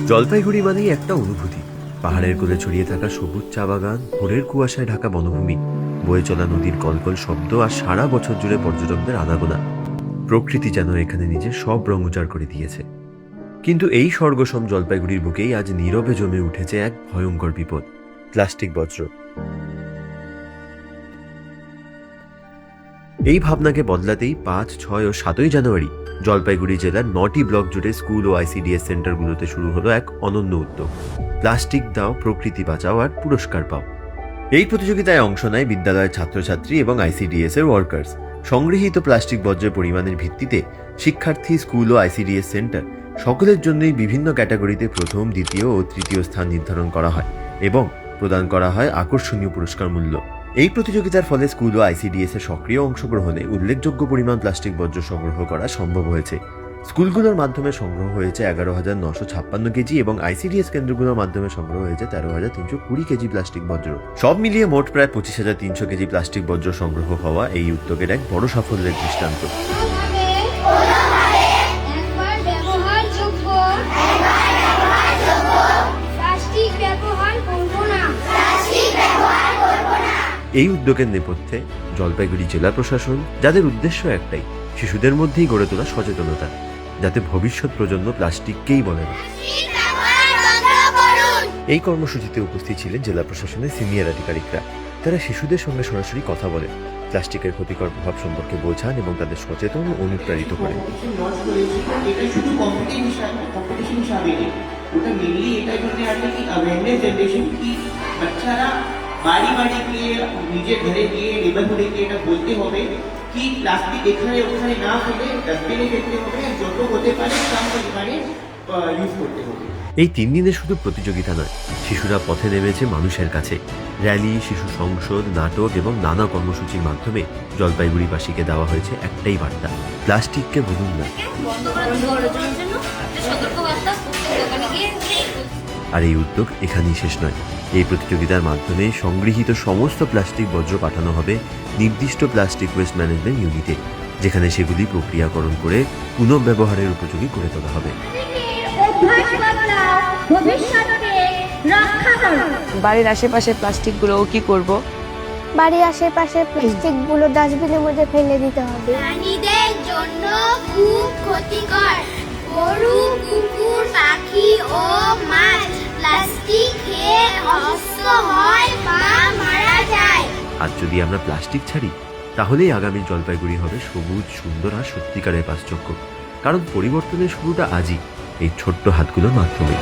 জলপাইগুড়ি মানেই একটা অনুভূতি। পাহাড়ের কোলে ছড়িয়ে থাকা সবুজ চা বাগান, ভোরের কুয়াশায় ঢাকা বনভূমি, বয়ে চলা নদীর কলকল শব্দ আর সারা বছর জুড়ে পর্যটকদের আনাগোনা। প্রকৃতি যেন এখানে নিজের সব রং উজাড় করে দিয়েছে। কিন্তু এই স্বর্গসম জলপাইগুড়ির বুকেই আজ নীরবে জমে উঠেছে এক ভয়ঙ্কর বিপদ, প্লাস্টিক বজ্র। এই ভাবনাকে বদলাতেই 5, 6 ও 7 জানুয়ারি জলপাইগুড়ি জেলার 9টি ব্লক জুড়ে স্কুল ও আইসিডিএস সেন্টারগুলোতে শুরু হলো এক অনন্য উদ্যোগ, প্লাস্টিক দাও, প্রকৃতি বাঁচাও আর পুরস্কার পাও। এই প্রতিযোগিতায় অংশ নেয় বিদ্যালয়ের ছাত্রছাত্রী এবং আইসিডিএস এর ওয়ার্কার্স। সংগৃহীত প্লাস্টিক বর্জ্যের পরিমাণের ভিত্তিতে শিক্ষার্থী, স্কুল ও আইসিডিএস সেন্টার সকলের জন্যই বিভিন্ন ক্যাটাগরিতে প্রথম, দ্বিতীয় ও তৃতীয় স্থান নির্ধারণ করা হয় এবং প্রদান করা হয় আকর্ষণীয় পুরস্কার মূল্য। এই প্রতিযোগিতার ফলে স্কুল ও আইসিডিএস এর সক্রিয় অংশগ্রহণে উল্লেখযোগ্য পরিমাণ প্লাস্টিক বর্জ্য সংগ্রহ করা সম্ভব হয়েছে। স্কুলগুলোর মাধ্যমে সংগ্রহ হয়েছে 11,956 কেজি এবং আইসিডিএস কেন্দ্রগুলোর মাধ্যমে সংগ্রহ হয়েছে 13,320 কেজি প্লাস্টিক বর্জ্য। সব মিলিয়ে মোট প্রায় 25,300 কেজি প্লাস্টিক বর্জ্য সংগ্রহ হওয়া এই উদ্যোগের এক বড় সাফল্যের দৃষ্টান্ত। এই উদ্যোগের নেপথ্যে জলপাইগুড়ি জেলা প্রশাসন, যাদের উদ্দেশ্য একটাই, শিশুদের মধ্যেই গড়ে তোলা সচেতনতা, যাতে ভবিষ্যৎ প্রজন্ম প্লাস্টিককেই বলে না। এই কর্মসূচিতে উপস্থিত ছিলেন জেলা প্রশাসনের সিনিয়র আধিকারিকরা। তারা শিশুদের সঙ্গে সরাসরি কথা বলেন, প্লাস্টিকের ক্ষতিকর প্রভাব সম্পর্কে বোঝান এবং তাদের সচেতন ও অনুপ্রাণিত করেন। বাড়ি বাড়ি গিয়ে, নিজের ঘরে গিয়ে, নেবারহুডে গিয়ে এটা বলতে হবে কি প্লাস্টিক এখানে ওখানে না ফেলে ডাস্টবিনে ফেলতে হবে, যত হতে পারে কম পরিমাণে ইউজ করতে হবে। এই 3 দিনে শুধু প্রতিযোগিতা নয়, শিশুরা পথে নেমেছে মানুষের কাছে। র্যালি, শিশু সংসদ, নাটক এবং নানা কর্মসূচির মাধ্যমে জলপাইগুড়িবাসীকে দেওয়া হয়েছে একটাই বার্তা: প্লাস্টিককে ভুলুন না। আর এই উদ্যোগ এখানেই শেষ নয়। এই প্রতিযোগিতার মাধ্যমে সংগৃহীত সমস্ত প্লাস্টিক বর্জ্য পাঠানো হবে নির্দিষ্ট প্লাস্টিক ওয়েস্ট ম্যানেজমেন্ট ইউনিটে, যেখানে সেগুলি প্রক্রিয়াকরণ করে পুনঃব্যবহারের উপযোগী করে তোলা হবে। বাড়ির আশেপাশে প্লাস্টিকগুলো কি করব? বাড়ির আশেপাশে প্লাস্টিকগুলো ডাস্টবিনের মধ্যে ফেলে দিতে হবে। প্রাণীদের জন্য খুব ক্ষতিকর। গরু, কুকুর, পাখি ও মাছ প্লাস্টিক খেয়ে অসুস্থ হয় বা মারা যায়। আর যদি আমরা প্লাস্টিক ছাড়ি, তাহলেই আগামী জলপাইগুড়ি হবে সবুজ, সুন্দর আর সত্যিকারের বাসযোগ্য। কারণ পরিবর্তনের শুরুটা আজই, এই ছোট্ট হাতগুলোর মাধ্যমে।